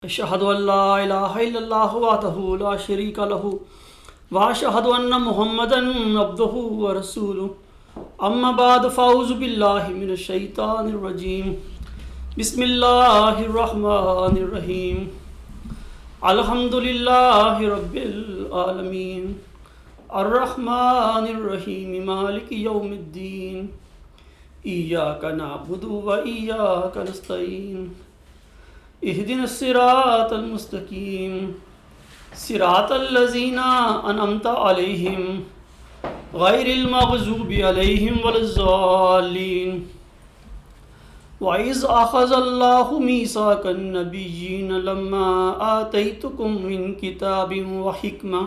اشہد ان لا الہ الا اللہ وحدہ لا شریک لہ واشہد ان محمدا عبدہ ورسولہ اما بعد فاعوذ باللہ من الشیطان الرجیم بسم اللہ الرحمن الرحیم الحمد للہ رب العالمین الرحمن الرحیم مالک یوم الدین ایاک نعبد و ایاک نستعین اهدنا الصراط المستقیم صراط الذین انعمت علیہم غیر المغضوب علیہم ولا الضالین وَإِذْ أَخَذَ اللَّهُ مِيثَاقَ النَّبِيِّينَ لَمَّا آتَيْتُكُم مِّن كِتَابٍ وَحِكْمَةٍ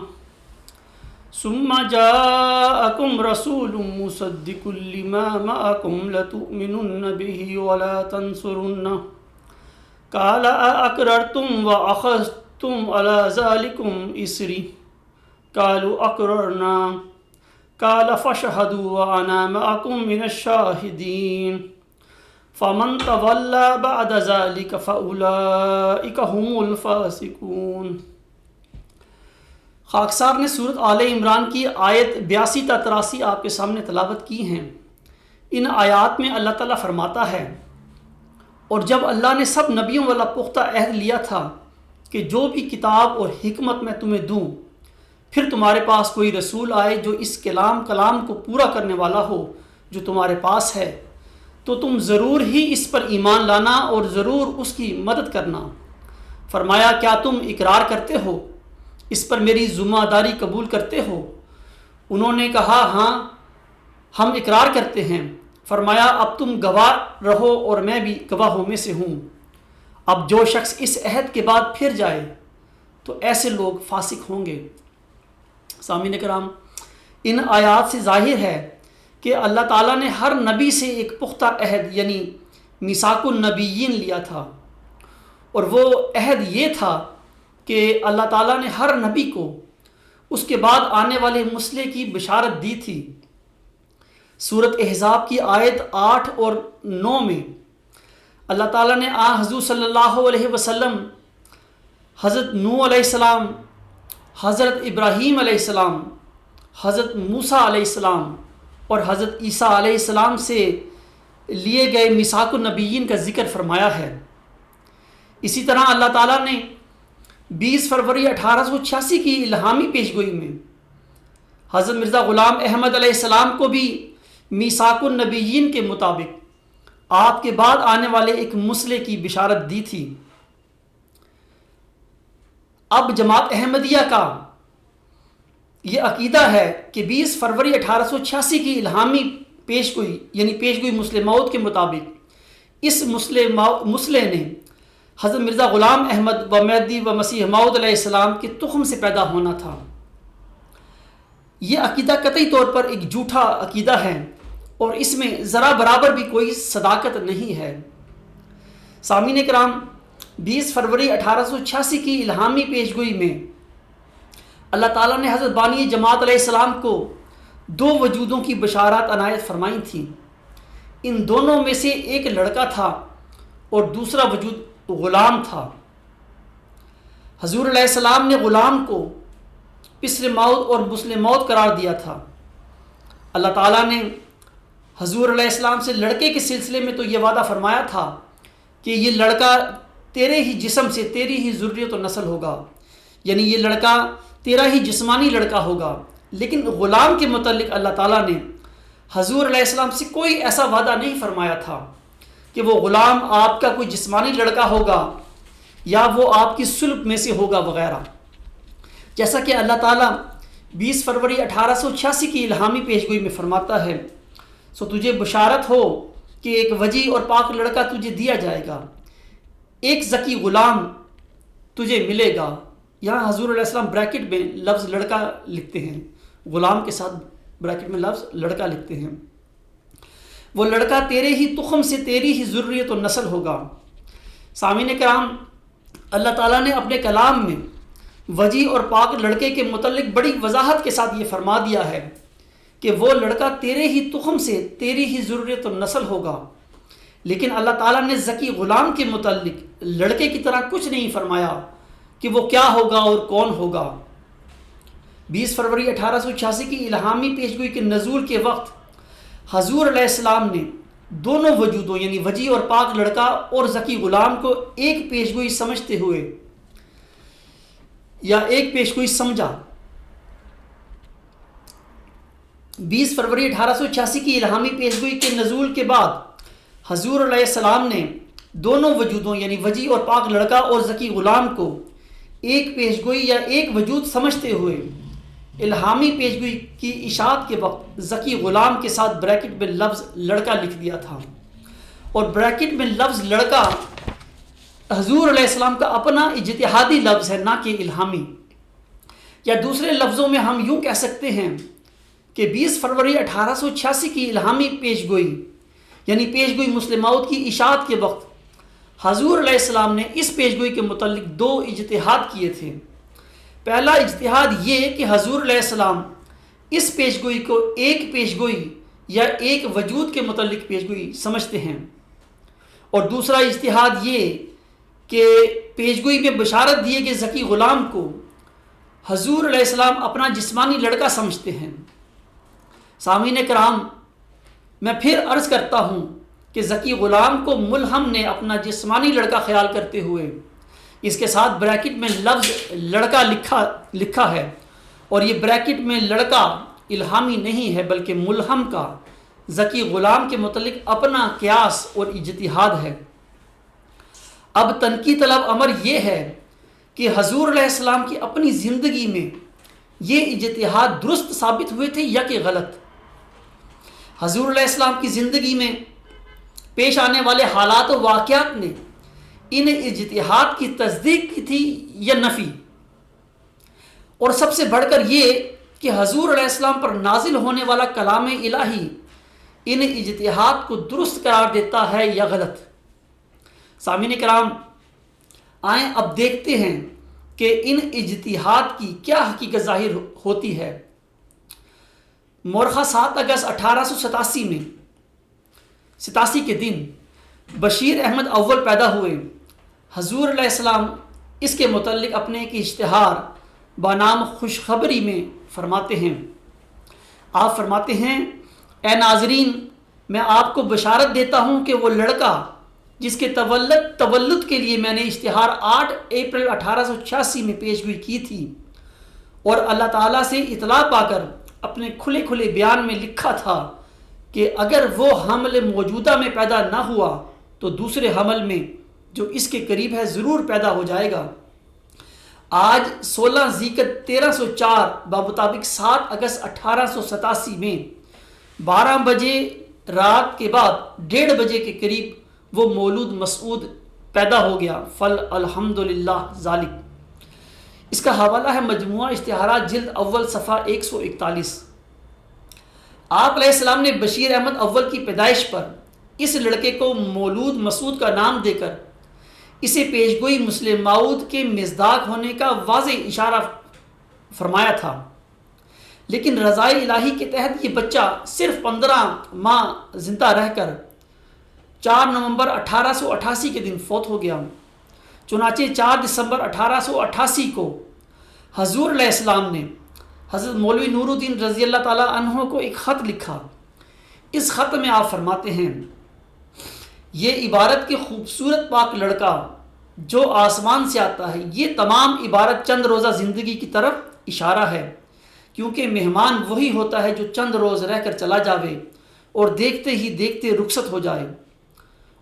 ثُمَّ جَاءَكُمْ رَسُولٌ مُّصَدِّقٌ لِّمَا مَعَكُمْ لَتُؤْمِنُنَّ بِهِ وَلَا تَنصُرُنَّهُ قال أأقررتم وأخذتم على ذلكم إصري قالوا أقررنا قال فاشهدوا وأنا معكم من الشاهدين فمن تولى بعد ذلك فأولئك هم الفاسقون۔ خاکسار نے سورۃ آل عمران کی آیت 82 تا 83 آپ کے سامنے تلاوت کی ہیں۔ ان آیات میں اللہ تعالیٰ فرماتا ہے، اور جب اللہ نے سب نبیوں والا پختہ عہد لیا تھا کہ جو بھی کتاب اور حکمت میں تمہیں دوں، پھر تمہارے پاس کوئی رسول آئے جو اس کلام کو پورا کرنے والا ہو جو تمہارے پاس ہے، تو تم ضرور ہی اس پر ایمان لانا اور ضرور اس کی مدد کرنا۔ فرمایا، کیا تم اقرار کرتے ہو، اس پر میری ذمہ داری قبول کرتے ہو؟ انہوں نے کہا، ہاں ہم اقرار کرتے ہیں۔ فرمایا، اب تم گواہ رہو اور میں بھی گواہوں میں سے ہوں۔ اب جو شخص اس عہد کے بعد پھر جائے تو ایسے لوگ فاسق ہوں گے۔ سامعین کرام، ان آیات سے ظاہر ہے کہ اللہ تعالیٰ نے ہر نبی سے ایک پختہ عہد یعنی میثاق النبیین لیا تھا، اور وہ عہد یہ تھا کہ اللہ تعالیٰ نے ہر نبی کو اس کے بعد آنے والے مسئلے کی بشارت دی تھی۔ سورۃ احزاب کی آیت 8 اور 9 میں اللہ تعالیٰ نے حضور صلی اللہ علیہ وسلم، حضرت نوح علیہ السلام، حضرت ابراہیم علیہ السلام، حضرت موسیٰ علیہ السلام اور حضرت عیسیٰ علیہ السلام سے لیے گئے میثاق النبیین کا ذکر فرمایا ہے۔ اسی طرح اللہ تعالیٰ نے 20 فروری 1886 کی الہامی پیشگوئی میں حضرت مرزا غلام احمد علیہ السلام کو بھی میثاق النبیین کے مطابق آپ کے بعد آنے والے ایک مسئلے کی بشارت دی تھی۔ اب جماعت احمدیہ کا یہ عقیدہ ہے کہ 20 فروری 1886 کی الہامی پیشگوئی یعنی پیشگوئی مسلح موعود کے مطابق اس مسئلے نے حضرت مرزا غلام احمد و مہدی و مسیح موعود علیہ السلام کے تخم سے پیدا ہونا تھا۔ یہ عقیدہ قطعی طور پر ایک جھوٹا عقیدہ ہے اور اس میں ذرا برابر بھی کوئی صداقت نہیں ہے۔ سامعین کرام، 20 فروری 1886 کی الہامی پیشگوئی میں اللہ تعالیٰ نے حضرت بانی جماعت علیہ السلام کو 2 وجودوں کی بشارات عنایت فرمائی تھیں۔ ان دونوں میں سے ایک لڑکا تھا اور دوسرا وجود غلام تھا۔ حضور علیہ السلام نے غلام کو پسر موت اور مسلح موت قرار دیا تھا۔ اللہ تعالیٰ نے حضور علیہ السلام سے لڑکے کے سلسلے میں تو یہ وعدہ فرمایا تھا کہ یہ لڑکا تیرے ہی جسم سے تیری ہی ذریت و نسل ہوگا، یعنی یہ لڑکا تیرا ہی جسمانی لڑکا ہوگا۔ لیکن غلام کے متعلق اللہ تعالیٰ نے حضور علیہ السلام سے کوئی ایسا وعدہ نہیں فرمایا تھا کہ وہ غلام آپ کا کوئی جسمانی لڑکا ہوگا یا وہ آپ کی صلب میں سے ہوگا وغیرہ۔ جیسا کہ اللہ تعالیٰ 20 فروری 1886 کی الہامی پیشگوئی میں فرماتا ہے، سو تجھے بشارت ہو کہ ایک وجیح اور پاک لڑکا تجھے دیا جائے گا، ایک ذکی غلام تجھے ملے گا۔ یہاں حضور علیہ السلام بریکٹ میں لفظ لڑکا لکھتے ہیں، غلام کے ساتھ بریکٹ میں لفظ لڑکا لکھتے ہیں۔ وہ لڑکا تیرے ہی تخم سے تیری ہی ذریت و نسل ہوگا۔ سامعین کرام، اللہ تعالیٰ نے اپنے کلام میں وجیح اور پاک لڑکے کے متعلق بڑی وضاحت کے ساتھ یہ فرما دیا ہے کہ وہ لڑکا تیرے ہی تخم سے تیری ہی ذریت و نسل ہوگا، لیکن اللہ تعالیٰ نے ذکی غلام کے متعلق لڑکے کی طرح کچھ نہیں فرمایا کہ وہ کیا ہوگا اور کون ہوگا۔ 20 فروری 1886 کی الہامی پیشگوئی کے نزول کے وقت حضور علیہ السلام نے دونوں وجودوں یعنی وجی اور پاک لڑکا اور ذکی غلام کو ایک پیشگوئی سمجھتے ہوئے یا ایک پیشگوئی سمجھا۔ 20 فروری 1886 کی الہامی پیشگوئی کے نزول کے بعد حضور علیہ السلام نے دونوں وجودوں یعنی وجی اور پاک لڑکا اور ذکی غلام کو ایک پیشگوئی یا ایک وجود سمجھتے ہوئے الہامی پیشگوئی کی اشاعت کے وقت ذکی غلام کے ساتھ بریکٹ میں لفظ لڑکا لکھ دیا تھا، اور بریکٹ میں لفظ لڑکا حضور علیہ السلام کا اپنا اجتہادی لفظ ہے، نہ کہ الہامی، یا دوسرے لفظوں میں ہم یوں کہہ سکتے ہیں کہ 20 فروری 1886 کی الہامی پیشگوئی یعنی پیشگوئی مسلم موعود کی اشاعت کے وقت حضور علیہ السلام نے اس پیشگوئی کے متعلق دو اجتہاد کیے تھے۔ پہلا اجتہاد یہ کہ حضور علیہ السلام اس پیشگوئی کو ایک پیشگوئی یا ایک وجود کے متعلق پیشگوئی سمجھتے ہیں، اور دوسرا اجتہاد یہ کہ پیشگوئی میں بشارت دیے گئے ذکی غلام کو حضور علیہ السلام اپنا جسمانی لڑکا سمجھتے ہیں۔ سامعین کرام، میں پھر عرض کرتا ہوں کہ ذکی غلام کو ملہم نے اپنا جسمانی لڑکا خیال کرتے ہوئے اس کے ساتھ بریکٹ میں لفظ لڑکا لکھا ہے، اور یہ بریکٹ میں لڑکا الہامی نہیں ہے بلکہ ملہم کا ذکی غلام کے متعلق اپنا قیاس اور اجتہاد ہے۔ اب تنقید طلب امر یہ ہے کہ حضور علیہ السلام کی اپنی زندگی میں یہ اجتہاد درست ثابت ہوئے تھے یا کہ غلط۔ حضور علیہ السلام کی زندگی میں پیش آنے والے حالات و واقعات نے ان اجتہاد کی تصدیق کی تھی یا نفی، اور سب سے بڑھ کر یہ کہ حضور علیہ السلام پر نازل ہونے والا کلام الہی ان اجتہاد کو درست قرار دیتا ہے یا غلط۔ سامعین کرام، آئیں اب دیکھتے ہیں کہ ان اجتہاد کی کیا حقیقت ظاہر ہوتی ہے۔ مورخہ 7 اگست 1887 میں 87 کے دن بشیر احمد اول پیدا ہوئے۔ حضور علیہ السلام اس کے متعلق اپنے ایک اشتہار بنام خوشخبری میں فرماتے ہیں۔ آپ فرماتے ہیں، اے ناظرین، میں آپ کو بشارت دیتا ہوں کہ وہ لڑکا جس کے تولد کے لیے میں نے اشتہار 8 اپریل 1886 میں پیشگوئی کی تھی اور اللہ تعالیٰ سے اطلاع پا کر اپنے کھلے کھلے بیان میں لکھا تھا کہ اگر وہ حمل موجودہ میں پیدا نہ ہوا تو دوسرے حمل میں جو اس کے قریب ہے ضرور پیدا ہو جائے گا، آج 16 ذیقعدہ 1304 بمطابق 7 اگست 1887 میں 12 بجے رات کے بعد 1:30 بجے کے قریب وہ مولود مسعود پیدا ہو گیا۔ فل الحمدللہ ذالک۔ اس کا حوالہ ہے مجموعہ اشتہارات جلد اول صفحہ 141۔ آپ علیہ السلام نے بشیر احمد اول کی پیدائش پر اس لڑکے کو مولود مسعود کا نام دے کر اسے پیشگوئی مسلم موعود کے مصداق ہونے کا واضح اشارہ فرمایا تھا، لیکن رضائے الہی کے تحت یہ بچہ صرف 15 ماہ زندہ رہ کر 4 نومبر 1888 کے دن فوت ہو گیا۔ چنانچہ 4 دسمبر 1888 کو حضور علیہ السلام نے حضرت مولوی نور الدین رضی اللہ تعالیٰ عنہ کو ایک خط لکھا۔ اس خط میں آپ فرماتے ہیں، یہ عبارت کے خوبصورت پاک لڑکا جو آسمان سے آتا ہے، یہ تمام عبارت چند روزہ زندگی کی طرف اشارہ ہے، کیونکہ مہمان وہی ہوتا ہے جو چند روز رہ کر چلا جاوے اور دیکھتے ہی دیکھتے رخصت ہو جائے،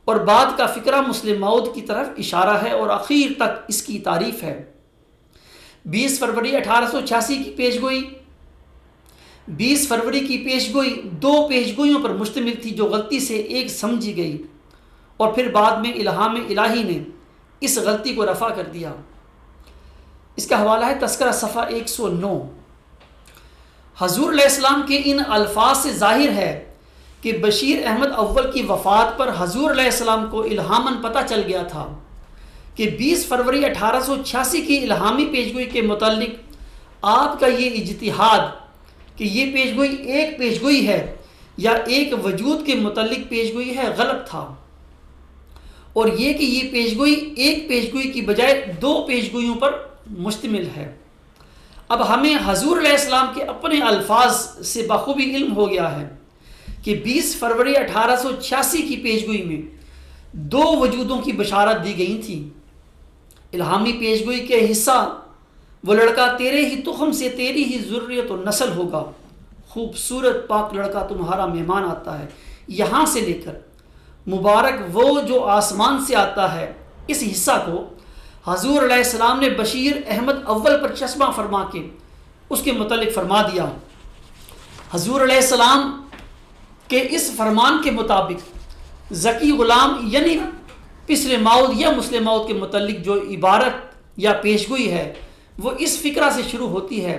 اور بعد کا فکرہ مسلم موعود کی طرف اشارہ ہے اور اخیر تک اس کی تعریف ہے۔ 20 فروری 1886 کی پیشگوئی 20 فروری کی پیشگوئی 2 پیشگوئیوں پر مشتمل تھی جو غلطی سے ایک سمجھی گئی، اور پھر بعد میں الہام الہی نے اس غلطی کو رفع کر دیا۔ اس کا حوالہ ہے تذکرہ صفحہ 109۔ حضور علیہ السلام کے ان الفاظ سے ظاہر ہے کہ بشیر احمد اول کی وفات پر حضور علیہ السلام کو الہاماً پتہ چل گیا تھا کہ 20 فروری 1886 کی الہامی پیشگوئی کے متعلق آپ کا یہ اجتہاد کہ یہ پیشگوئی ایک پیشگوئی ہے یا ایک وجود کے متعلق پیشگوئی ہے غلط تھا۔ اور یہ کہ یہ پیشگوئی ایک پیشگوئی کی بجائے 2 پیشگوئیوں پر مشتمل ہے۔ اب ہمیں حضور علیہ السلام کے اپنے الفاظ سے بخوبی علم ہو گیا ہے کہ 20 فروری 1886 کی پیشگوئی میں 2 وجودوں کی بشارت دی گئی تھی۔ الہامی پیشگوئی کے حصہ وہ لڑکا تیرے ہی تخم سے تیری ہی ذریت و نسل ہوگا، خوبصورت پاک لڑکا تمہارا مہمان آتا ہے، یہاں سے لے کر مبارک وہ جو آسمان سے آتا ہے، اس حصہ کو حضور علیہ السلام نے بشیر احمد اول پر چشمہ فرما کے اس کے متعلق فرما دیا۔ حضور علیہ السلام کے اس فرمان کے مطابق ذکی غلام یعنی پسر موعود یا مسلم موعود کے متعلق جو عبارت یا پیشگوئی ہے وہ اس فقرہ سے شروع ہوتی ہے،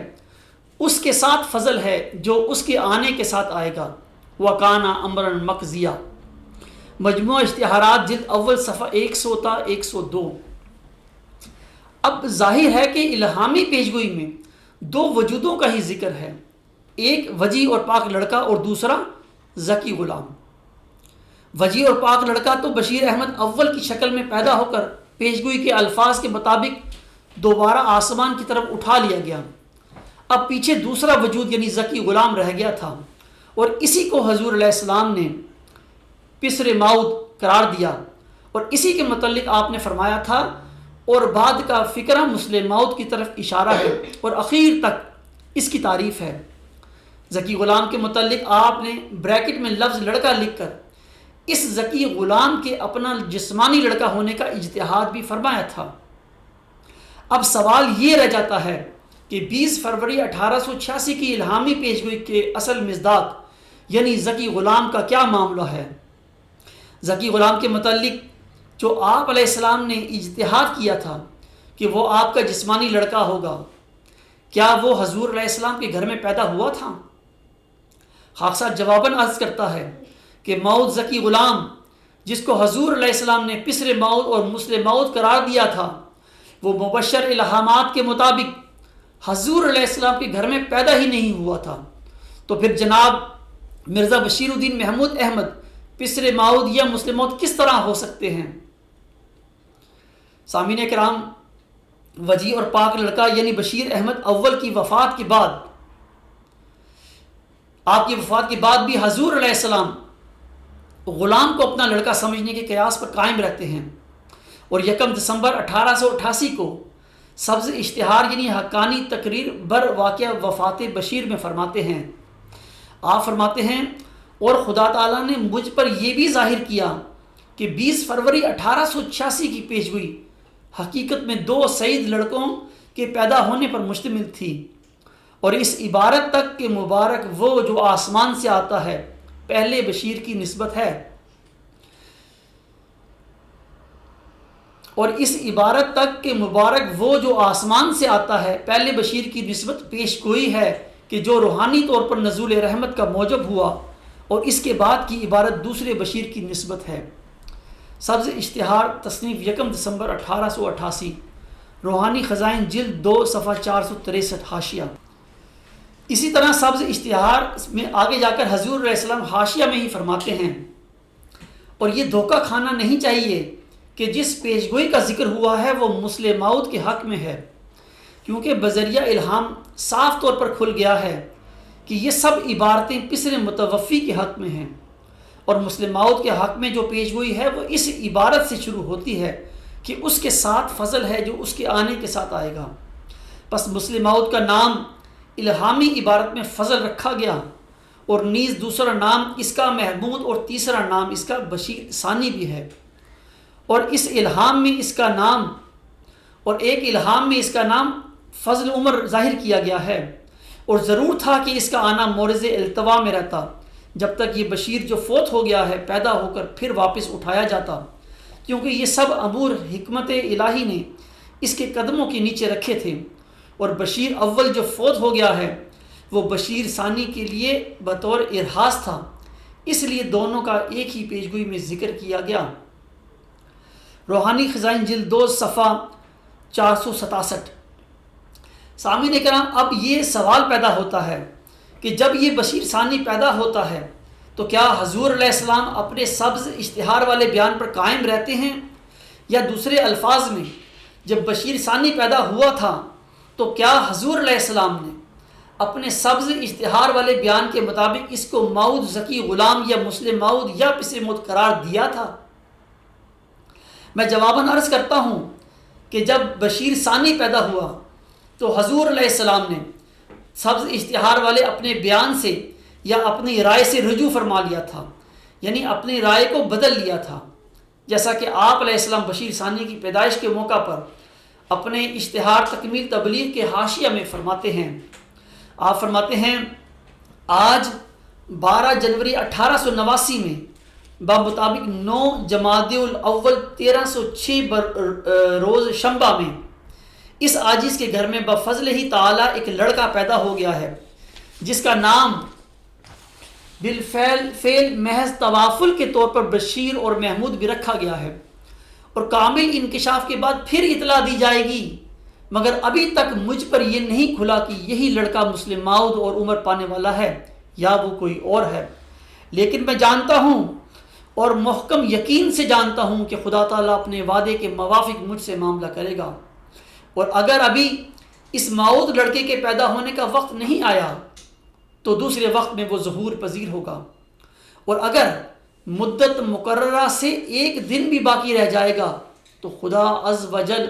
اس کے ساتھ فضل ہے جو اس کے آنے کے ساتھ آئے گا۔ وَكَانَ أَمْرًا مَقْضِيًّا، مجموعہ اشتہارات جلد اول صفحہ 100 تا 102۔ اب ظاہر ہے کہ الہامی پیشگوئی میں 2 وجودوں کا ہی ذکر ہے، ایک وجی اور پاک لڑکا اور دوسرا ذکی غلام۔ وجی اور پاک لڑکا تو بشیر احمد اول کی شکل میں پیدا ہو کر پیشگوئی کے الفاظ کے مطابق دوبارہ آسمان کی طرف اٹھا لیا گیا۔ اب پیچھے دوسرا وجود یعنی ذکی غلام رہ گیا تھا، اور اسی کو حضور علیہ السلام نے پسر موعود قرار دیا، اور اسی کے متعلق آپ نے فرمایا تھا اور بعد کا فقرہ مسلم موعود کی طرف اشارہ ہے اور اخیر تک اس کی تعریف ہے۔ ذکی غلام کے متعلق آپ نے بریکٹ میں لفظ لڑکا لکھ کر اس ذکی غلام کے اپنا جسمانی لڑکا ہونے کا اجتہاد بھی فرمایا تھا۔ اب سوال یہ رہ جاتا ہے کہ 20 فروری 1886 کی الہامی پیشگوئی کے اصل مصداق یعنی ذکی غلام کا کیا معاملہ ہے؟ ذکی غلام کے متعلق جو آپ علیہ السلام نے اجتہاد کیا تھا کہ وہ آپ کا جسمانی لڑکا ہوگا، کیا وہ حضور علیہ السلام کے گھر میں پیدا ہوا تھا؟ خاکسار جواباً عرض کرتا ہے کہ موعود ذکی غلام جس کو حضور علیہ السلام نے پسر موعود اور مسلم موعود قرار دیا تھا، وہ مبشر الہامات کے مطابق حضور علیہ السلام کے گھر میں پیدا ہی نہیں ہوا تھا، تو پھر جناب مرزا بشیر الدین محمود احمد پسر موعود یا مسلم موعود کس طرح ہو سکتے ہیں؟ سامعین کرام، وجی اور پاک لڑکا یعنی بشیر احمد اول کی وفات کے بعد، آپ کی وفات کے بعد بھی حضور علیہ السلام غلام کو اپنا لڑکا سمجھنے کے قیاس پر قائم رہتے ہیں، اور 1 دسمبر 1888 کو سبز اشتہار یعنی حقانی تقریر بر واقعہ وفات بشیر میں فرماتے ہیں، آپ فرماتے ہیں اور خدا تعالیٰ نے مجھ پر یہ بھی ظاہر کیا کہ 20 فروری 1886 کی پیشگوئی حقیقت میں 2 سعید لڑکوں کے پیدا ہونے پر مشتمل تھی، اور اس عبارت تک کہ مبارک وہ جو آسمان سے آتا ہے پہلے بشیر کی نسبت ہے، اور اس عبارت تک کہ مبارک وہ جو آسمان سے آتا ہے پہلے بشیر کی نسبت پیش گوئی ہے کہ جو روحانی طور پر نزول رحمت کا موجب ہوا، اور اس کے بعد کی عبارت دوسرے بشیر کی نسبت ہے۔ سبز اشتہار تصنیف 1 دسمبر 1888، روحانی خزائن جلد 2 صفحہ 463 حاشیہ۔ اسی طرح سبز اشتہار میں آگے جا کر حضور علیہ السلام حاشیہ میں ہی فرماتے ہیں، اور یہ دھوکہ کھانا نہیں چاہیے کہ جس پیشگوئی کا ذکر ہوا ہے وہ مسلم موعود کے حق میں ہے، کیونکہ بذریعہ الہام صاف طور پر کھل گیا ہے کہ یہ سب عبارتیں پسر متوفی کے حق میں ہیں، اور مسلم موعود کے حق میں جو پیشگوئی ہے وہ اس عبارت سے شروع ہوتی ہے کہ اس کے ساتھ فضل ہے جو اس کے آنے کے ساتھ آئے گا۔ پس مسلم موعود کا نام الہامی عبارت میں فضل رکھا گیا، اور نیز دوسرا نام اس کا محمود اور تیسرا نام اس کا بشیر ثانی بھی ہے، اور اس الہام میں اس کا نام اور ایک الہام میں اس کا نام فضل عمر ظاہر کیا گیا ہے، اور ضرور تھا کہ اس کا آنا مورز التوا میں رہتا جب تک یہ بشیر جو فوت ہو گیا ہے پیدا ہو کر پھر واپس اٹھایا جاتا، کیونکہ یہ سب امور حکمت الہی نے اس کے قدموں کے نیچے رکھے تھے، اور بشیر اول جو فوت ہو گیا ہے وہ بشیر ثانی کے لیے بطور ارہاس تھا، اس لیے دونوں کا ایک ہی پیشگوئی میں ذکر کیا گیا۔ روحانی خزائن جلد 2 صفحہ 467۔ سامعین کرام، اب یہ سوال پیدا ہوتا ہے کہ جب یہ بشیر ثانی پیدا ہوتا ہے تو کیا حضور علیہ السلام اپنے سبز اشتہار والے بیان پر قائم رہتے ہیں، یا دوسرے الفاظ میں جب بشیر ثانی پیدا ہوا تھا تو کیا حضور علیہ السلام نے اپنے سبز اشتہار والے بیان کے مطابق اس کو موعود ذکی غلام یا مسلم موعود یا پسر موت قرار دیا تھا؟ میں جواباً عرض کرتا ہوں کہ جب بشیر ثانی پیدا ہوا تو حضور علیہ السلام نے سبز اشتہار والے اپنے بیان سے یا اپنی رائے سے رجوع فرما لیا تھا، یعنی اپنی رائے کو بدل لیا تھا، جیسا کہ آپ علیہ السلام بشیر ثانی کی پیدائش کے موقع پر اپنے اشتہار تکمیل تبلیغ کے حاشیہ میں فرماتے ہیں. آپ فرماتے ہیں آج 12 جنوری 1889 میں بمطابق 9 جمادی الاول 1306 روز شنبہ میں اس عاجز کے گھر میں بفضل ہی تعالی ایک لڑکا پیدا ہو گیا ہے جس کا نام بالفعل محض توافل کے طور پر بشیر اور محمود بھی رکھا گیا ہے، اور کامل انکشاف کے بعد پھر اطلاع دی جائے گی، مگر ابھی تک مجھ پر یہ نہیں کھلا کہ یہی لڑکا مسلم موعود اور عمر پانے والا ہے یا وہ کوئی اور ہے. لیکن میں جانتا ہوں اور محکم یقین سے جانتا ہوں کہ خدا تعالیٰ اپنے وعدے کے موافق مجھ سے معاملہ کرے گا، اور اگر ابھی اس موعود لڑکے کے پیدا ہونے کا وقت نہیں آیا تو دوسرے وقت میں وہ ظہور پذیر ہوگا، اور اگر مدت مقررہ سے ایک دن بھی باقی رہ جائے گا تو خدا عز و جل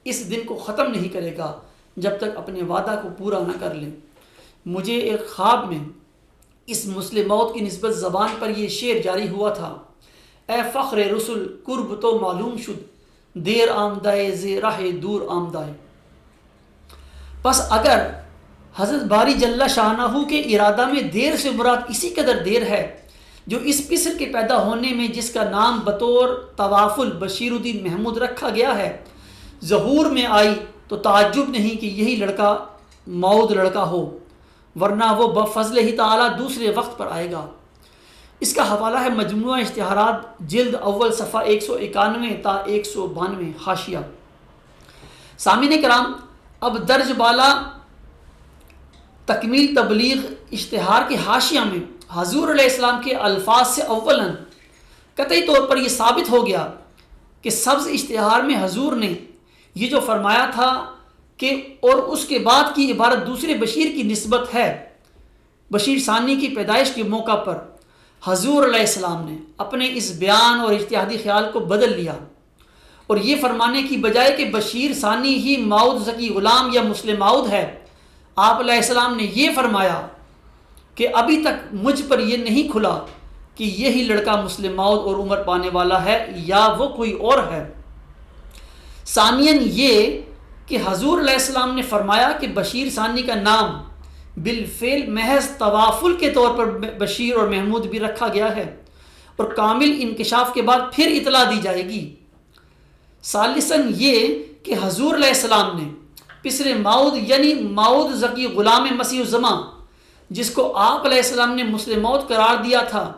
اس دن کو ختم نہیں کرے گا جب تک اپنے وعدہ کو پورا نہ کر لے. مجھے ایک خواب میں اس مسلم موت کی نسبت زبان پر یہ شعر جاری ہوا تھا: اے فخر رسول قرب تو معلوم شد، دیر آمدائے زی راہ دور آمدائے. پس اگر حضرت باری جل شانہ کے ارادہ میں دیر سے مراد اسی قدر دیر ہے جو اس پسر کے پیدا ہونے میں جس کا نام بطور توافل بشیر الدین محمود رکھا گیا ہے ظہور میں آئی، تو تعجب نہیں کہ یہی لڑکا موعود لڑکا ہو، ورنہ وہ بفضل ہی تعالیٰ دوسرے وقت پر آئے گا. اس کا حوالہ ہے مجموعہ اشتہارات جلد اول صفحہ 191 تا 192 حاشیہ. سامعین کرام، اب درج بالا تکمیل تبلیغ اشتہار کے حاشیہ میں حضور علیہ السلام کے الفاظ سے اولاً قطعی طور پر یہ ثابت ہو گیا کہ سبز اشتہار میں حضور نے یہ جو فرمایا تھا کہ اور اس کے بعد کی عبارت دوسرے بشیر کی نسبت ہے، بشیر ثانی کی پیدائش کے موقع پر حضور علیہ السلام نے اپنے اس بیان اور اجتہادی خیال کو بدل لیا، اور یہ فرمانے کی بجائے کہ بشیر ثانی ہی موعود ذکی غلام یا مسلم موعود ہے، آپ علیہ السلام نے یہ فرمایا کہ ابھی تک مجھ پر یہ نہیں کھلا کہ یہی لڑکا مسلم موعود اور عمر پانے والا ہے یا وہ کوئی اور ہے. ثانیاً یہ کہ حضور علیہ السلام نے فرمایا کہ بشیر ثانی کا نام بالفعل محض توافل کے طور پر بشیر اور محمود بھی رکھا گیا ہے، اور کامل انکشاف کے بعد پھر اطلاع دی جائے گی. ثالثاً یہ کہ حضور علیہ السلام نے پسر موعود یعنی موعود ذکی غلام مسیح الزمان جس کو آپ علیہ السلام نے مسلم موعود قرار دیا تھا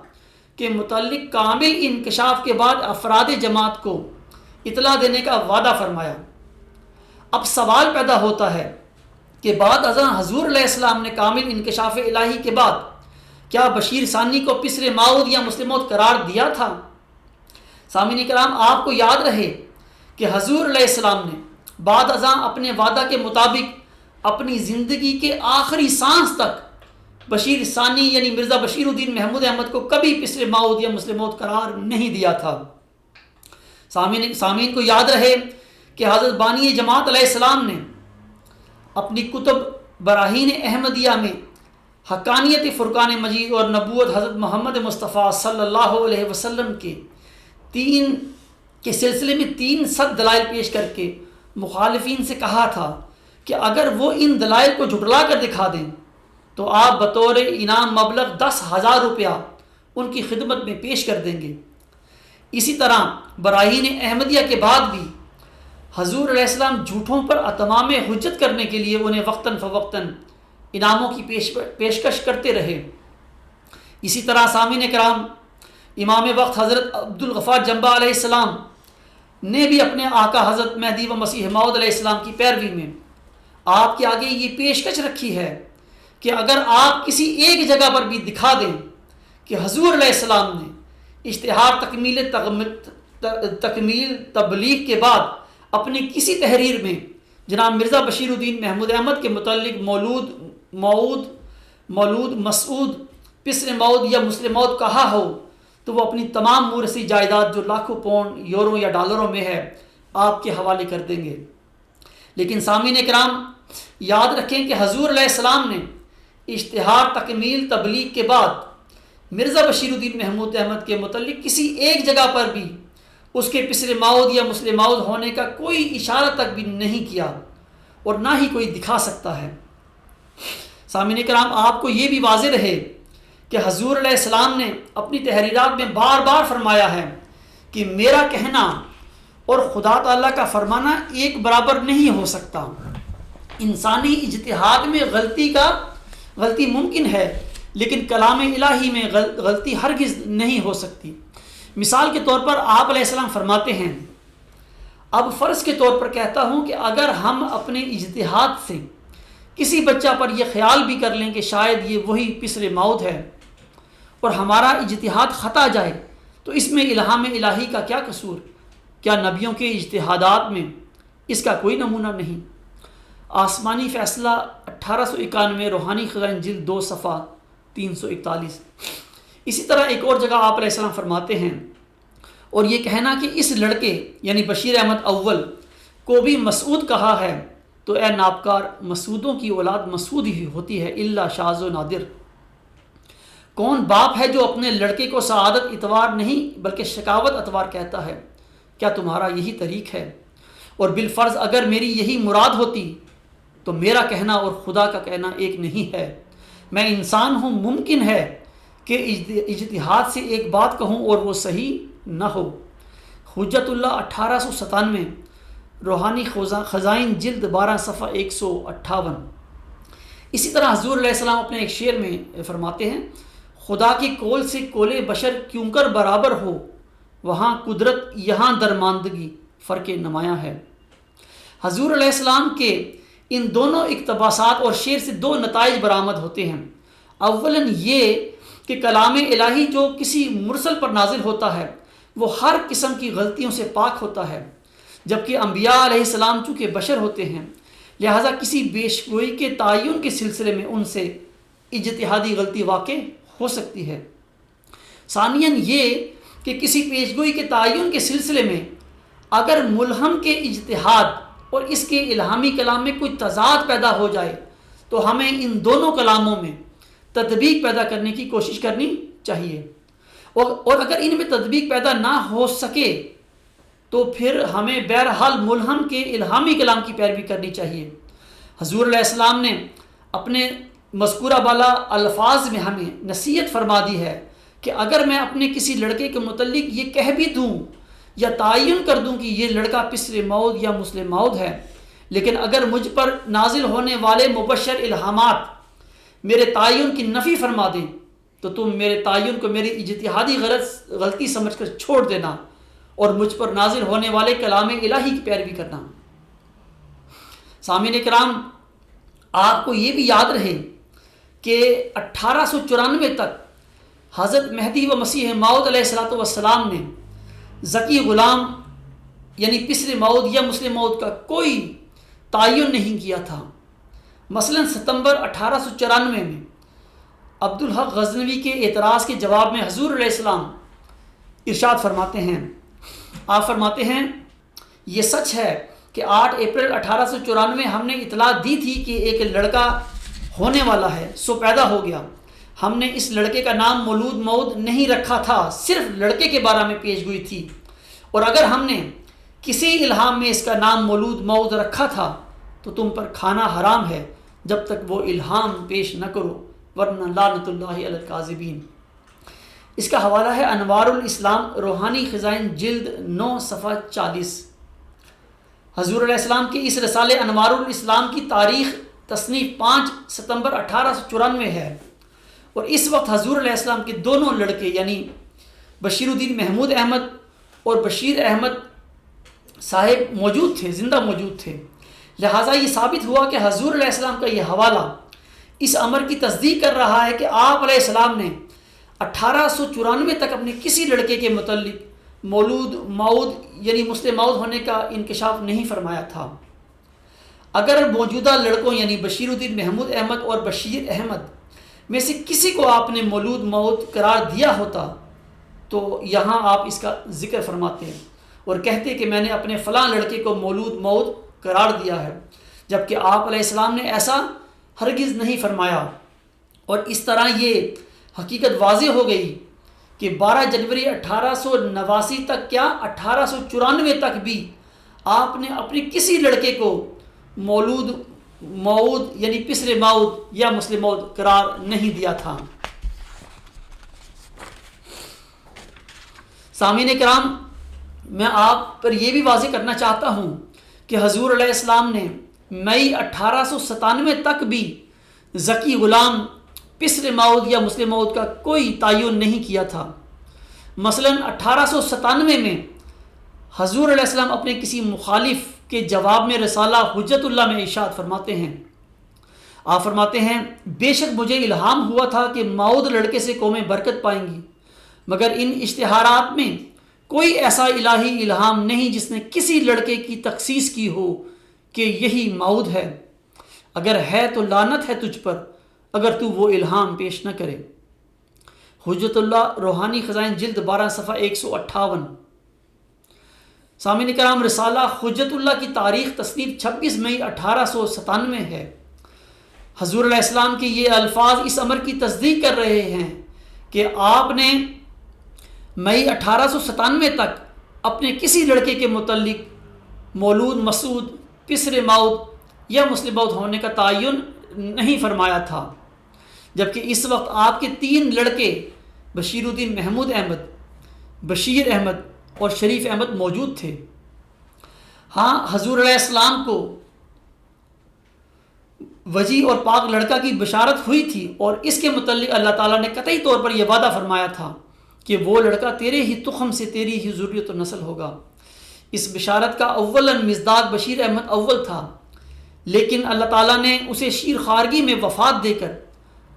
کے متعلق کامل انکشاف کے بعد افراد جماعت کو اطلاع دینے کا وعدہ فرمایا. اب سوال پیدا ہوتا ہے کہ بعد ازاں حضور علیہ السلام نے کامل انکشاف الہی کے بعد کیا بشیر ثانی کو پسر موعود یا مسلم موعود قرار دیا تھا؟ سامعین کرام، آپ کو یاد رہے کہ حضور علیہ السلام نے بعد ازاں اپنے وعدہ کے مطابق اپنی زندگی کے آخری سانس تک بشیر ثانی یعنی مرزا بشیر الدین محمود احمد کو کبھی پسر موعود یا مسلم موعود قرار نہیں دیا تھا. سامعین کو یاد رہے کہ حضرت بانی جماعت علیہ السلام نے اپنی کتب براہین احمدیہ میں حقانیت فرقان مجید اور نبوت حضرت محمد مصطفیٰ صلی اللہ علیہ وسلم کے سلسلے میں 300 دلائل پیش کر کے مخالفین سے کہا تھا کہ اگر وہ ان دلائل کو جھٹلا کر دکھا دیں تو آپ بطور انعام مبلغ 10,000 روپیہ ان کی خدمت میں پیش کر دیں گے. اسی طرح براہین احمدیہ کے بعد بھی حضور علیہ السلام جھوٹوں پر اتمام حجت کرنے کے لیے انہیں وقتاً فوقتاً انعاموں کی پیشکش کرتے رہے. اسی طرح سامعین کرام، امام وقت حضرت عبدالغفار جنبہ علیہ السلام نے بھی اپنے آقا حضرت مہدی و مسیح موعود علیہ السلام کی پیروی میں آپ کے آگے یہ پیشکش رکھی ہے کہ اگر آپ کسی ایک جگہ پر بھی دکھا دیں کہ حضور علیہ السلام نے اشتہار تکمیل تبلیغ کے بعد اپنی کسی تحریر میں جناب مرزا بشیر الدین محمود احمد کے متعلق مولود مسعود پسر مود یا مسلم مود کہا ہو تو وہ اپنی تمام مورثی جائیداد جو لاکھوں پاؤنڈ یورو یا ڈالروں میں ہے آپ کے حوالے کر دیں گے۔ لیکن سامعین کرام یاد رکھیں کہ حضور علیہ السلام نے اشتہار تکمیل تبلیغ کے بعد مرزا بشیر الدین محمود احمد کے متعلق کسی ایک جگہ پر بھی اس کے پسر مود یا مسلم مود ہونے کا کوئی اشارہ تک بھی نہیں کیا اور نہ ہی کوئی دکھا سکتا ہے۔ سامعین کرام آپ کو یہ بھی واضح رہے کہ حضور علیہ السلام نے اپنی تحریرات میں بار بار فرمایا ہے کہ میرا کہنا اور خدا تعالیٰ کا فرمانا ایک برابر نہیں ہو سکتا۔ انسانی اجتہاد میں غلطی ممکن ہے، لیکن کلام الہی میں غلطی ہرگز نہیں ہو سکتی۔ مثال کے طور پر آپ علیہ السلام فرماتے ہیں، اب فرض کے طور پر کہتا ہوں کہ اگر ہم اپنے اجتہاد سے کسی بچہ پر یہ خیال بھی کر لیں کہ شاید یہ وہی پسر مود ہے اور ہمارا اجتہاد خطا جائے تو اس میں الہام الہی کا کیا قصور؟ کیا نبیوں کے اجتہادات میں اس کا کوئی نمونہ نہیں؟ آسمانی فیصلہ 1891 روحانی خزائن جلد 2 صفحہ 341۔ اسی طرح ایک اور جگہ آپ علیہ السلام فرماتے ہیں، اور یہ کہنا کہ اس لڑکے یعنی بشیر احمد اول کو بھی مسعود کہا ہے تو اے نابکار، مسعودوں کی اولاد مسعود ہی ہوتی ہے الا شاذ و نادر۔ کون باپ ہے جو اپنے لڑکے کو سعادت اتوار نہیں بلکہ شقاوت اتوار کہتا ہے؟ کیا تمہارا یہی طریق ہے؟ اور بالفرض اگر میری یہی مراد ہوتی تو میرا کہنا اور خدا کا کہنا ایک نہیں ہے۔ میں انسان ہوں، ممکن ہے کہ اجتہاد سے ایک بات کہوں اور وہ صحیح نہ ہو۔ حجت اللہ 1897 روحانی خزائن جلد 12 صفحہ 158۔ اسی طرح حضور علیہ السلام اپنے ایک شعر میں فرماتے ہیں، خدا کی کول سے کول بشر کیوں کر برابر ہو، وہاں قدرت یہاں درماندگی فرق نمایاں ہے۔ حضور علیہ السلام کے ان دونوں اقتباسات اور شعر سے 2 نتائج برآمد ہوتے ہیں۔ اولاً یہ کہ کلام الہی جو کسی مرسل پر نازل ہوتا ہے وہ ہر قسم کی غلطیوں سے پاک ہوتا ہے، جبکہ انبیاء علیہ السلام چونکہ بشر ہوتے ہیں لہٰذا کسی پیشگوئی کے تعین کے سلسلے میں ان سے اجتہادی غلطی واقع ہو سکتی ہے۔ ثانیاً یہ کہ کسی پیشگوئی کے تعین کے سلسلے میں اگر ملہم کے اجتہاد اور اس کے الہامی کلام میں کوئی تضاد پیدا ہو جائے تو ہمیں ان دونوں کلاموں میں تطبیق پیدا کرنے کی کوشش کرنی چاہیے، اور اگر ان میں تطبیق پیدا نہ ہو سکے تو پھر ہمیں بہرحال ملہم کے الہامی کلام کی پیروی کرنی چاہیے۔ حضور علیہ السلام نے اپنے مذکورہ بالا الفاظ میں ہمیں نصیحت فرما دی ہے کہ اگر میں اپنے کسی لڑکے کے متعلق یہ کہہ بھی دوں یا تعین کر دوں کہ یہ لڑکا پسر مود یا مسلم مود ہے، لیکن اگر مجھ پر نازل ہونے والے مبشر الہامات میرے تعین کی نفی فرما دیں تو تم میرے تعین کو میری اجتہادی غلطی سمجھ کر چھوڑ دینا اور مجھ پر نازل ہونے والے کلام الہی کی پیروی کرنا۔ سامعین کرام آپ کو یہ بھی یاد رہے کہ 1894 تک حضرت مہدی و مسیح موعود علیہ السلام نے ذکی غلام یعنی پسر مود یا مسلم مود کا کوئی تعین نہیں کیا تھا۔ مثلا ستمبر 1894 میں عبدالحق غزنوی کے اعتراض کے جواب میں حضور علیہ السلام ارشاد فرماتے ہیں، آپ فرماتے ہیں یہ سچ ہے کہ 8 اپریل 1894 ہم نے اطلاع دی تھی کہ ایک لڑکا ہونے والا ہے، سو پیدا ہو گیا۔ ہم نے اس لڑکے کا نام مولود مود نہیں رکھا تھا، صرف لڑکے کے بارے میں پیش گوئی تھی، اور اگر ہم نے کسی الہام میں اس کا نام مولود مود رکھا تھا تو تم پر کھانا حرام ہے جب تک وہ الہام پیش نہ کرو، ورنہ لعنت اللہ علی الکاذبین۔ اس کا حوالہ ہے انوار الاسلام روحانی خزائن جلد 9 صفحہ 40۔ حضور علیہ السلام کے اس رسالے انوار الاسلام کی تاریخ تصنیف 5 ستمبر 1894 ہے، اور اس وقت حضور علیہ السلام کے دونوں لڑکے یعنی بشیر الدین محمود احمد اور بشیر احمد صاحب موجود تھے، زندہ موجود تھے، لہٰذا یہ ثابت ہوا کہ حضور علیہ السلام کا یہ حوالہ اس امر کی تصدیق کر رہا ہے کہ آپ علیہ السلام نے 1894 تک اپنے کسی لڑکے کے متعلق مولود موعود یعنی مسلم موعود ہونے کا انکشاف نہیں فرمایا تھا۔ اگر موجودہ لڑکوں یعنی بشیر الدین محمود احمد اور بشیر احمد میں سے کسی کو آپ نے مولود موعود قرار دیا ہوتا تو یہاں آپ اس کا ذکر فرماتے ہیں اور کہتے کہ میں نے اپنے فلاں لڑکے کو مولود موعود قرار دیا ہے، جبکہ آپ علیہ السلام نے ایسا ہرگز نہیں فرمایا۔ اور اس طرح یہ حقیقت واضح ہو گئی کہ 12 جنوری 1889 تک کیا 1894 تک بھی آپ نے اپنے کسی لڑکے کو مولود موعود یعنی پسر موعود یا مسلم موعود قرار نہیں دیا تھا۔ سامعین کرام، میں آپ پر یہ بھی واضح کرنا چاہتا ہوں کہ حضور علیہ السلام نے مئی 1897 تک بھی ذکی غلام پسر موعود یا مسلم موعود کا کوئی تعین نہیں کیا تھا۔ مثلا 1897 میں حضور علیہ السلام اپنے کسی مخالف کے جواب میں رسالہ حجت اللہ میں ارشاد فرماتے ہیں، آپ فرماتے ہیں بے شک مجھے الہام ہوا تھا کہ موعود لڑکے سے قومیں برکت پائیں گی، مگر ان اشتہارات میں کوئی ایسا الہی الہام نہیں جس نے کسی لڑکے کی تخصیص کی ہو کہ یہی موعود ہے، اگر ہے تو لعنت ہے تجھ پر اگر تو وہ الہام پیش نہ کرے۔ حجت اللہ روحانی خزائن جلد 12 صفحہ 158۔ سامعین کرام، رسالہ حجت اللہ کی تاریخ تصنیف 26 مئی 1897 ہے۔ حضور علیہ السلام کے یہ الفاظ اس امر کی تصدیق کر رہے ہیں کہ آپ نے مئی 1897 تک اپنے کسی لڑکے کے متعلق مولود مسعود پسر موعود یا مسلم موعود ہونے کا تعین نہیں فرمایا تھا، جبکہ اس وقت آپ کے 3 لڑکے بشیر الدین محمود احمد، بشیر احمد اور شریف احمد موجود تھے۔ ہاں، حضور علیہ السلام کو وجی اور پاک لڑکا کی بشارت ہوئی تھی اور اس کے متعلق اللہ تعالیٰ نے قطعی طور پر یہ وعدہ فرمایا تھا کہ وہ لڑکا تیرے ہی تخم سے تیری ہی ذریت و نسل ہوگا۔ اس بشارت کا اولاً مصداق بشیر احمد اول تھا، لیکن اللہ تعالیٰ نے اسے شیر خارگی میں وفات دے کر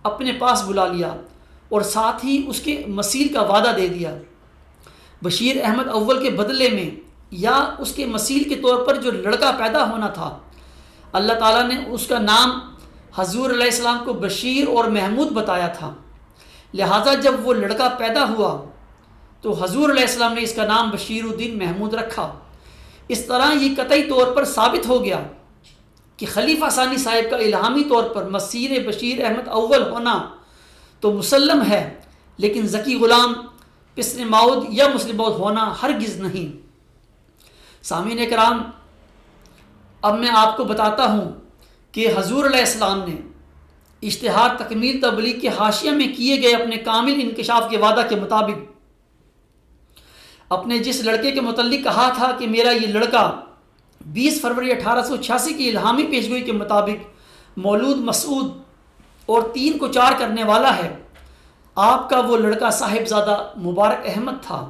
اپنے پاس بلا لیا اور ساتھ ہی اس کے مثیل کا وعدہ دے دیا۔ بشیر احمد اول کے بدلے میں یا اس کے مثیل کے طور پر جو لڑکا پیدا ہونا تھا، اللہ تعالیٰ نے اس کا نام حضور علیہ السلام کو بشیر اور محمود بتایا تھا، لہٰذا جب وہ لڑکا پیدا ہوا تو حضور علیہ السلام نے اس کا نام بشیر الدین محمود رکھا۔ اس طرح یہ قطعی طور پر ثابت ہو گیا کہ خلیفہ ثانی صاحب کا الہامی طور پر مسیر بشیر احمد اول ہونا تو مسلم ہے، لیکن ذکی غلام پسر موعود یا مسلم موعود ہونا ہرگز نہیں۔ سامعین کرام، اب میں آپ کو بتاتا ہوں کہ حضور علیہ السلام نے اشتہار تکمیل تبلیغ کے حاشیہ میں کیے گئے اپنے کامل انکشاف کے وعدہ کے مطابق اپنے جس لڑکے کے متعلق کہا تھا کہ میرا یہ لڑکا 20 فروری 1886 کی الہامی پیشگوئی کے مطابق مولود مسعود اور 3 کو 4 کرنے والا ہے، آپ کا وہ لڑکا صاحبزادہ مبارک احمد تھا۔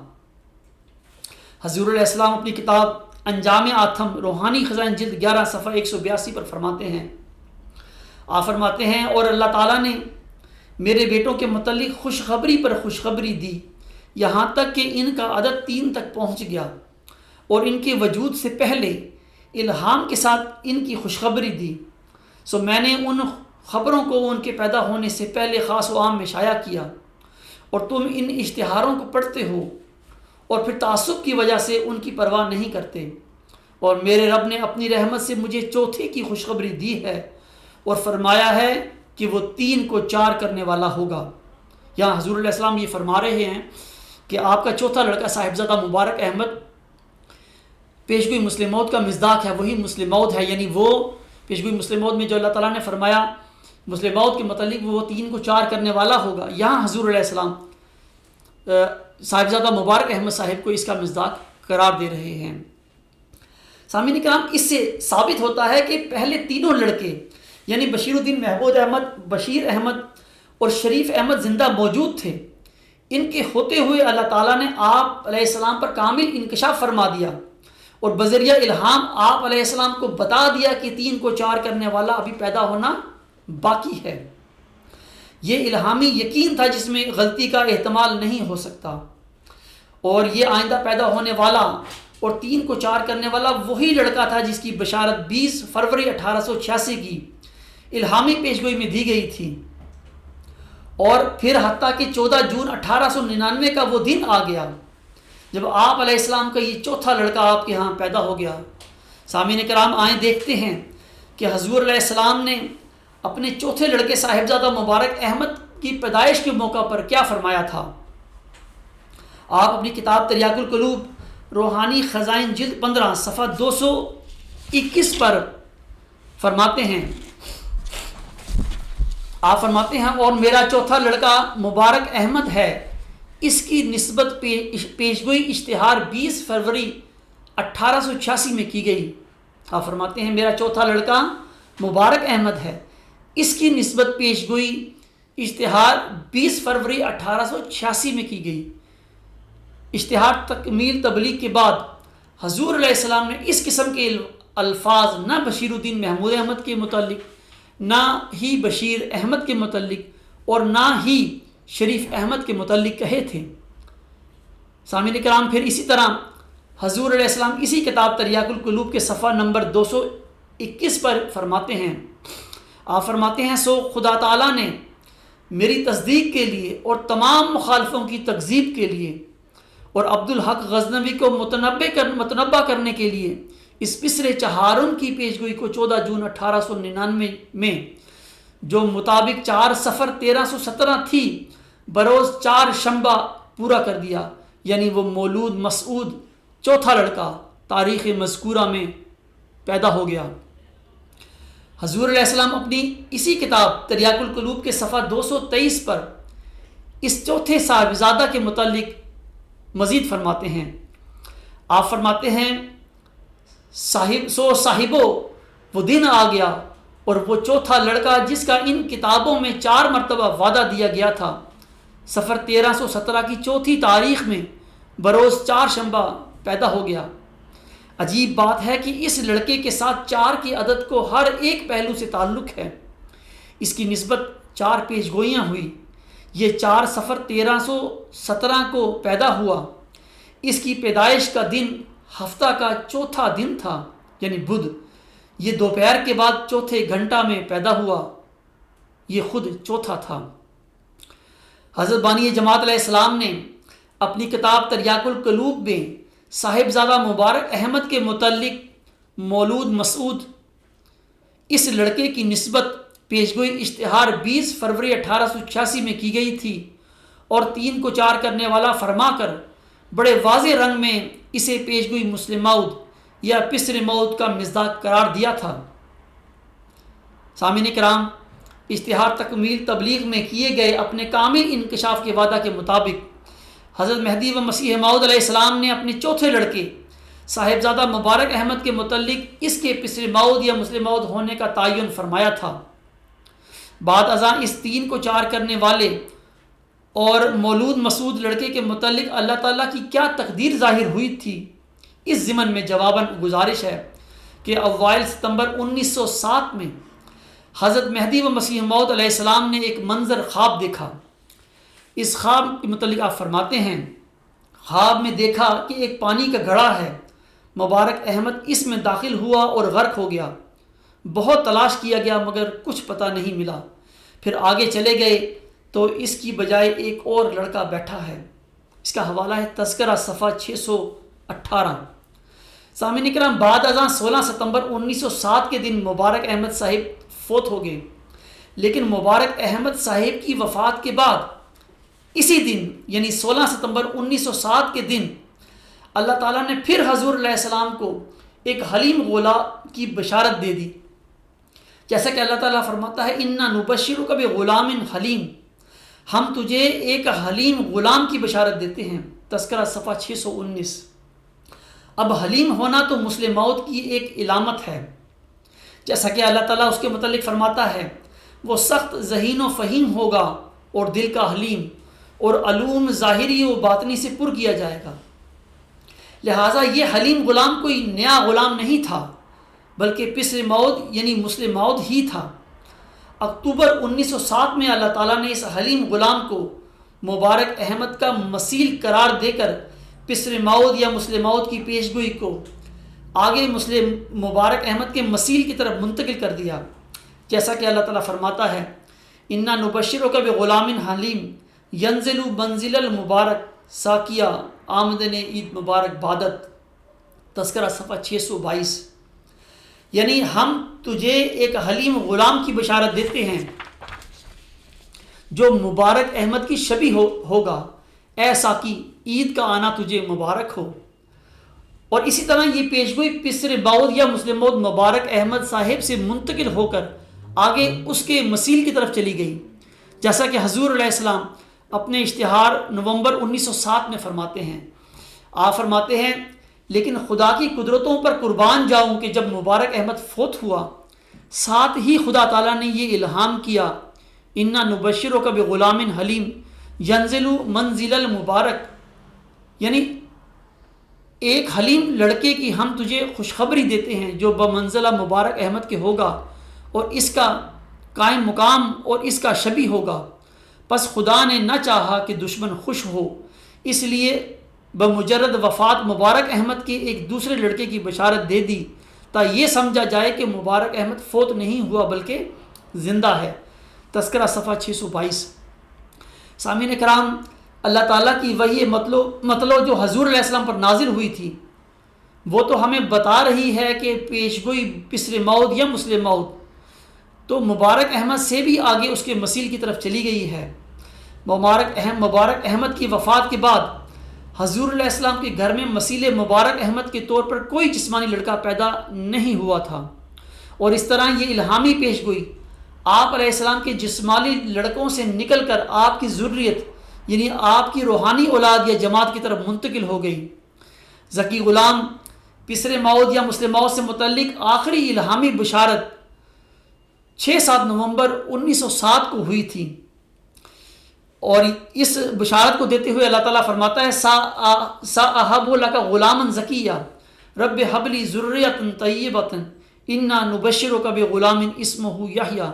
حضور علیہ السلام اپنی کتاب انجام آتھم روحانی خزائن جلد 11 صفحہ 182 پر فرماتے ہیں، آپ فرماتے ہیں اور اللہ تعالیٰ نے میرے بیٹوں کے متعلق خوشخبری پر خوشخبری دی، یہاں تک کہ ان کا عدد 3 تک پہنچ گیا، اور ان کے وجود سے پہلے الہام کے ساتھ ان کی خوشخبری دی، سو میں نے ان خبروں کو ان کے پیدا ہونے سے پہلے خاص و عام میں شائع کیا، اور تم ان اشتہاروں کو پڑھتے ہو اور پھر تعصب کی وجہ سے ان کی پرواہ نہیں کرتے، اور میرے رب نے اپنی رحمت سے مجھے چوتھے کی خوشخبری دی ہے اور فرمایا ہے کہ وہ 3 کو 4 کرنے والا ہوگا۔ یہاں حضور علیہ السلام یہ فرما رہے ہیں کہ آپ کا چوتھا لڑکا صاحبزادہ مبارک احمد پیشگوئی مسلم موعود کا مصداق ہے، وہی مسلم موعود ہے، یعنی وہ پیشگوئی مسلم موعود میں جو اللہ تعالیٰ نے فرمایا مسلم موعود کے متعلق وہ 3 کو 4 کرنے والا ہوگا، یہاں حضور علیہ السلام صاحبزادہ مبارک احمد صاحب کو اس کا مصداق قرار دے رہے ہیں۔ سامعین کرام، اس سے ثابت ہوتا ہے کہ پہلے تینوں لڑکے یعنی بشیر الدین محمود احمد، بشیر احمد اور شریف احمد زندہ موجود تھے۔ ان کے ہوتے ہوئے اللہ تعالیٰ نے آپ علیہ السلام پر کامل انکشاف فرما دیا اور بذریعہ الہام آپ علیہ السلام کو بتا دیا کہ 3 کو 4 کرنے والا ابھی پیدا ہونا باقی ہے۔ یہ الہامی یقین تھا جس میں غلطی کا احتمال نہیں ہو سکتا، اور یہ آئندہ پیدا ہونے والا اور 3 کو 4 کرنے والا وہی لڑکا تھا جس کی بشارت 20 فروری 1886 کی الہامی پیشگوئی میں دی گئی تھی، اور پھر حتیٰ کہ 14 جون 1899 کا وہ دن آ گیا جب آپ علیہ السلام کا یہ چوتھا لڑکا آپ کے ہاں پیدا ہو گیا۔ سامعین کرام، آئیں دیکھتے ہیں کہ حضور علیہ السلام نے اپنے چوتھے لڑکے صاحبزادہ مبارک احمد کی پیدائش کے موقع پر کیا فرمایا تھا۔ آپ اپنی کتاب تریاق القلوب روحانی خزائن جلد 15 صفحہ 221 پر فرماتے ہیں، آپ فرماتے ہیں اور میرا چوتھا لڑکا مبارک احمد ہے، اس کی نسبت پیشگوئی اشتہار 20 فروری 1886 میں کی گئی۔ آپ فرماتے ہیں میرا چوتھا لڑکا مبارک احمد ہے، اس کی نسبت پیشگوئی اشتہار 20 فروری 1886 میں کی گئی۔ اشتہار تکمیل تبلیغ کے بعد حضور علیہ السلام نے اس قسم کے الفاظ نہ بشیر الدین محمود احمد کے متعلق، نہ ہی بشیر احمد کے متعلق، اور نہ ہی شریف احمد کے متعلق کہے تھے۔ سامعین کرام، پھر اسی طرح حضور علیہ السلام اسی کتاب تریاق القلوب کے صفحہ نمبر 221 پر فرماتے ہیں، آپ فرماتے ہیں سو خدا تعالیٰ نے میری تصدیق کے لیے اور تمام مخالفوں کی تکذیب کے لیے اور عبدالحق غزنوی کو متنبع کرنے کے لیے اس بسر چہارم کی پیشگوئی کو 14 جون 1899 میں، جو مطابق 4 صفر 1317 تھی، بروز 4 شنبہ پورا کر دیا، یعنی وہ مولود مسعود چوتھا لڑکا تاریخ مذکورہ میں پیدا ہو گیا۔ حضور علیہ السلام اپنی اسی کتاب تریاق القلوب کے صفحہ 223 پر اس چوتھے صاحبزادہ کے متعلق مزید فرماتے ہیں، آپ فرماتے ہیں صاحبو وہ دن آ گیا اور وہ چوتھا لڑکا جس کا ان کتابوں میں 4 مرتبہ وعدہ دیا گیا تھا، صفر 1317 کی چوتھی تاریخ میں بروز 4 شنبہ پیدا ہو گیا۔ عجیب بات ہے کہ اس لڑکے کے ساتھ 4 کی عدد کو ہر ایک پہلو سے تعلق ہے۔ اس کی نسبت 4 پیشگوئیاں ہوئی۔ یہ 4 صفر 1317 کو پیدا ہوا۔ اس کی پیدائش کا دن ہفتہ کا چوتھا دن تھا، یعنی بدھ۔ یہ دوپہر کے بعد چوتھے گھنٹہ میں پیدا ہوا، یہ خود چوتھا تھا۔ حضرت بانی جماعت علیہ السلام نے اپنی کتاب تریاق القلوب میں صاحبزادہ مبارک احمد کے متعلق مولود مسعود اس لڑکے کی نسبت پیشگوئی اشتہار 20 فروری 1886 میں کی گئی تھی، اور 3 کو 4 کرنے والا فرما کر بڑے واضح رنگ میں اسے پیشگوئی مسلم موعود یا پسر موعود کا مصداق قرار دیا تھا۔ سامعین کرام، اشتہار تکمیل تبلیغ میں کیے گئے اپنے کامل انکشاف کے وعدہ کے مطابق حضرت مہدی و مسیح موعود علیہ السلام نے اپنے چوتھے لڑکے صاحبزادہ مبارک احمد کے متعلق اس کے پسر موعود یا مسلم موعود ہونے کا تعین فرمایا تھا۔ بعد ازاں اس 3 کو 4 کرنے والے اور مولود مسعود لڑکے کے متعلق اللہ تعالیٰ کی کیا تقدیر ظاہر ہوئی تھی، اس ضمن میں جواباً گزارش ہے کہ اوائل ستمبر 1907 میں حضرت مہدی و مسیح موعود علیہ السلام نے ایک منظر خواب دیکھا۔ اس خواب کے متعلق آپ فرماتے ہیں، خواب میں دیکھا کہ ایک پانی کا گھڑا ہے، مبارک احمد اس میں داخل ہوا اور غرق ہو گیا۔ بہت تلاش کیا گیا مگر کچھ پتہ نہیں ملا۔ پھر آگے چلے گئے تو اس کی بجائے ایک اور لڑکا بیٹھا ہے۔ اس کا حوالہ ہے تذکرہ صفحہ 618۔ سامعین کرام، بعد ازاں 16 ستمبر 1907 کے دن مبارک احمد صاحب فوت ہو گئے، لیکن مبارک احمد صاحب کی وفات کے بعد اسی دن یعنی 16 ستمبر 1907 کے دن اللہ تعالیٰ نے پھر حضور علیہ السلام کو ایک حلیم غلام کی بشارت دے دی، جیسا کہ اللہ تعالیٰ فرماتا ہے اِنَّا نُبَشِّرُكَ بِغُلَامٍ حلیم، ہم تجھے ایک حلیم غلام کی بشارت دیتے ہیں، تذکرہ صفحہ 619۔ اب حلیم ہونا تو مسلم موت کی ایک علامت ہے، جیسا کہ اللہ تعالیٰ اس کے متعلق فرماتا ہے وہ سخت ذہین و فہیم ہوگا اور دل کا حلیم، اور علوم ظاہری و باطنی سے پر کیا جائے گا۔ لہٰذا یہ حلیم غلام کوئی نیا غلام نہیں تھا، بلکہ پسر موعود یعنی مسلم موعود ہی تھا۔ اکتوبر 1907 میں اللہ تعالیٰ نے اس حلیم غلام کو مبارک احمد کا مثیل قرار دے کر پسر موعود یا مسلم موعود کی پیشگوئی کو آگے مسلم مبارک احمد کے مثیل کی طرف منتقل کر دیا، جیسا کہ اللہ تعالیٰ فرماتا ہے انا نبشرک بغلام حلیم ینزل منزل المبارک ساکیہ آمدن عید مبارک بادت، تذکرہ صفحہ 622۔ یعنی ہم تجھے ایک حلیم غلام کی بشارت دیتے ہیں جو مبارک احمد کی شبیہ ہوگا، اے ساکی عید کا آنا تجھے مبارک ہو۔ اور اسی طرح یہ پیشگوئی پسر موعود یا مسلم موعود مبارک احمد صاحب سے منتقل ہو کر آگے اس کے مثیل کی طرف چلی گئی، جیسا کہ حضور علیہ السلام اپنے اشتہار نومبر 1907 میں فرماتے ہیں۔ آپ فرماتے ہیں لیکن خدا کی قدرتوں پر قربان جاؤں کہ جب مبارک احمد فوت ہوا، ساتھ ہی خدا تعالیٰ نے یہ الہام کیا انا نبشرک بغلام حلیم ینزل منزل المبارک، یعنی ایک حلیم لڑکے کی ہم تجھے خوشخبری دیتے ہیں جو بمنزلہ مبارک احمد کے ہوگا اور اس کا قائم مقام اور اس کا شبیہ ہوگا۔ پس خدا نے نہ چاہا کہ دشمن خوش ہو، اس لیے بمجرد وفات مبارک احمد کے ایک دوسرے لڑکے کی بشارت دے دی تا یہ سمجھا جائے کہ مبارک احمد فوت نہیں ہوا بلکہ زندہ ہے، تذکرہ صفحہ 622۔ سامعین کرام، اللہ تعالیٰ کی وحی مطلب جو حضور علیہ السلام پر نازل ہوئی تھی وہ تو ہمیں بتا رہی ہے کہ پیشگوئی پسر موعود یا مسلم موعود تو مبارک احمد سے بھی آگے اس کے مثیل کی طرف چلی گئی ہے۔ مبارک احمد کی وفات کے بعد حضور علیہ السلام کے گھر میں مثیل مبارک احمد کے طور پر کوئی جسمانی لڑکا پیدا نہیں ہوا تھا، اور اس طرح یہ الہامی پیشگوئی آپ علیہ السلام کے جسمانی لڑکوں سے نکل کر آپ کی ذریت یعنی آپ کی روحانی اولاد یا جماعت کی طرف منتقل ہو گئی۔ ذکی غلام پسر موعود یا مسلم موعود سے متعلق آخری الہامی بشارت 6-7 نومبر 1907 کو ہوئی تھی، اور اس بشارت کو دیتے ہوئے اللہ تعالیٰ فرماتا ہے سا احب لک غلاما زکیہ رب حب لی ذریۃ طیبۃ انا نبشرک بغلام اسمہ یحییٰ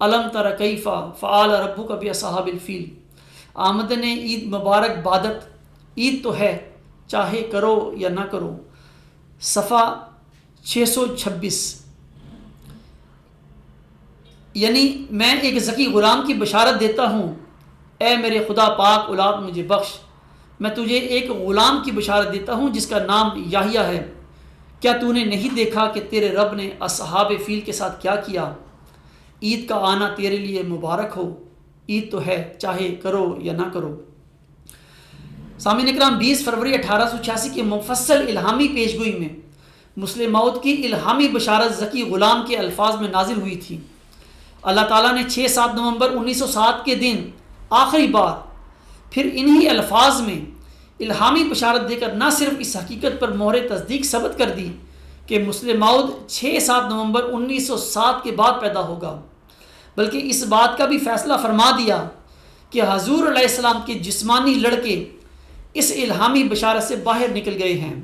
الم تر کیف فعل ربک باصحاب الفیل۔ آمدن عید مبارک بادت، عید تو ہے چاہے کرو یا نہ کرو، صفحہ 626۔ یعنی میں ایک ذکی غلام کی بشارت دیتا ہوں، اے میرے خدا پاک اولاد مجھے بخش، میں تجھے ایک غلام کی بشارت دیتا ہوں جس کا نام یحییٰ ہے۔ کیا تو نے نہیں دیکھا کہ تیرے رب نے اصحاب فیل کے ساتھ کیا کیا؟ عید کا آنا تیرے لیے مبارک ہو، عید تو ہے چاہے کرو یا نہ کرو۔ سامعین اکرام، 20 فروری 1886 کی مفصل الہامی پیشگوئی میں مسلم موعود کی الہامی بشارت ذکی غلام کے الفاظ میں نازل ہوئی تھی۔ اللہ تعالیٰ نے 6-7 نومبر 1907 کے دن آخری بار پھر انہی الفاظ میں الہامی بشارت دے کر نہ صرف اس حقیقت پر مہر تصدیق ثبت کر دی کہ مسلم موعود 6-7 نومبر 1907 کے بعد پیدا ہوگا، بلکہ اس بات کا بھی فیصلہ فرما دیا کہ حضور علیہ السلام کے جسمانی لڑکے اس الہامی بشارت سے باہر نکل گئے ہیں۔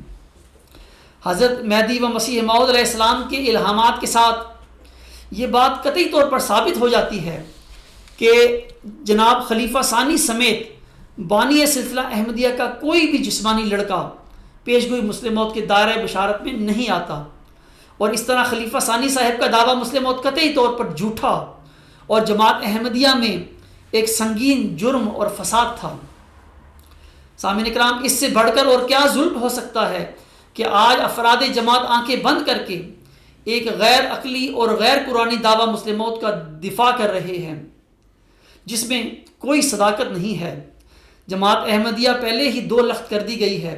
حضرت مہدی و مسیح موعود علیہ السلام کے الہامات کے ساتھ یہ بات قطعی طور پر ثابت ہو جاتی ہے کہ جناب خلیفہ ثانی سمیت بانی سلسلہ احمدیہ کا کوئی بھی جسمانی لڑکا پیشگوئی مسلم موعود کے دائرہ بشارت میں نہیں آتا، اور اس طرح خلیفہ ثانی صاحب کا دعویٰ مسلم موعود قطعی طور پر جھوٹا اور جماعت احمدیہ میں ایک سنگین جرم اور فساد تھا۔ سامعین اکرام، اس سے بڑھ کر اور کیا ظلم ہو سکتا ہے کہ آج افراد جماعت آنکھیں بند کر کے ایک غیر عقلی اور غیر قرآنی دعویٰ مسلم موعود کا دفاع کر رہے ہیں جس میں کوئی صداقت نہیں ہے۔ جماعت احمدیہ پہلے ہی 2 لخت کر دی گئی ہے۔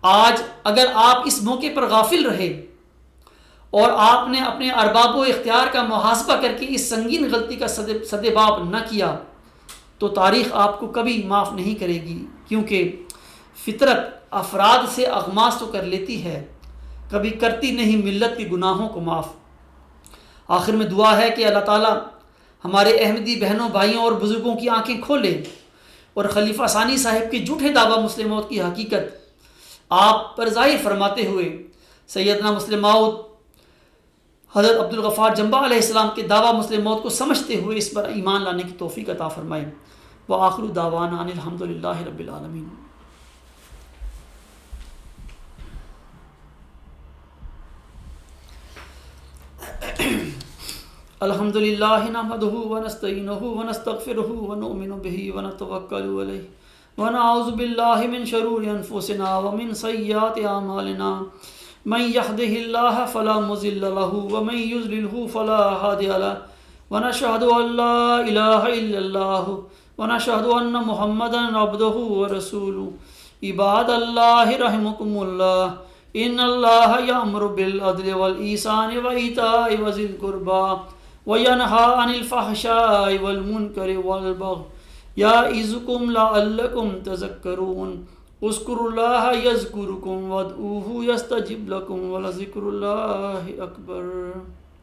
آج اگر آپ اس موقع پر غافل رہے اور آپ نے اپنے ارباب و اختیار کا محاسبہ کر کے اس سنگین غلطی کا سدباب نہ کیا تو تاریخ آپ کو کبھی معاف نہیں کرے گی، کیونکہ فطرت افراد سے اغماس تو کر لیتی ہے، کبھی کرتی نہیں ملت کے گناہوں کو معاف۔ آخر میں دعا ہے کہ اللہ تعالیٰ ہمارے احمدی بہنوں بھائیوں اور بزرگوں کی آنکھیں کھولے اور خلیفہ ثانی صاحب کے جھوٹے دعویٰ مسلم موعود کی حقیقت آپ پر ظاہر فرماتے ہوئے سیدنا مسلم موعود حضرت عبدالغفار جنبہ علیہ السلام کے دعویٰ مسلم موت کو سمجھتے ہوئے اس پر ایمان لانے کی توفیق عطا فرمائے۔ وآخر دعوانا ان الحمدللہ رب العالمین۔ الحمد للہ نحمدہ ونستعینہ ونستغفرہ ونؤمن بہ ونتوکل علیہ ونعوذ باللہ من شرور انفسنا ومن سیئات اعمالنا من یہدہ اللہ فلا مضل لہ ومن یضللہ فلا ہادی لہ ونشہد ان لا الہ الا اللہ ونشہد ان محمدا عبدہ ورسولہ۔ عباد اللہ رحمکم اللہ، ان اللہ یأمر بالعدل والإحسان وإیتاء ذی القربى وینہی عن الفحشاء والمنکر والبغی یعظکم لعلکم تذکرون۔ اذکروا اللہ یذکرکم وادعوہ یستجب لکم ولذکر اللہ اکبر۔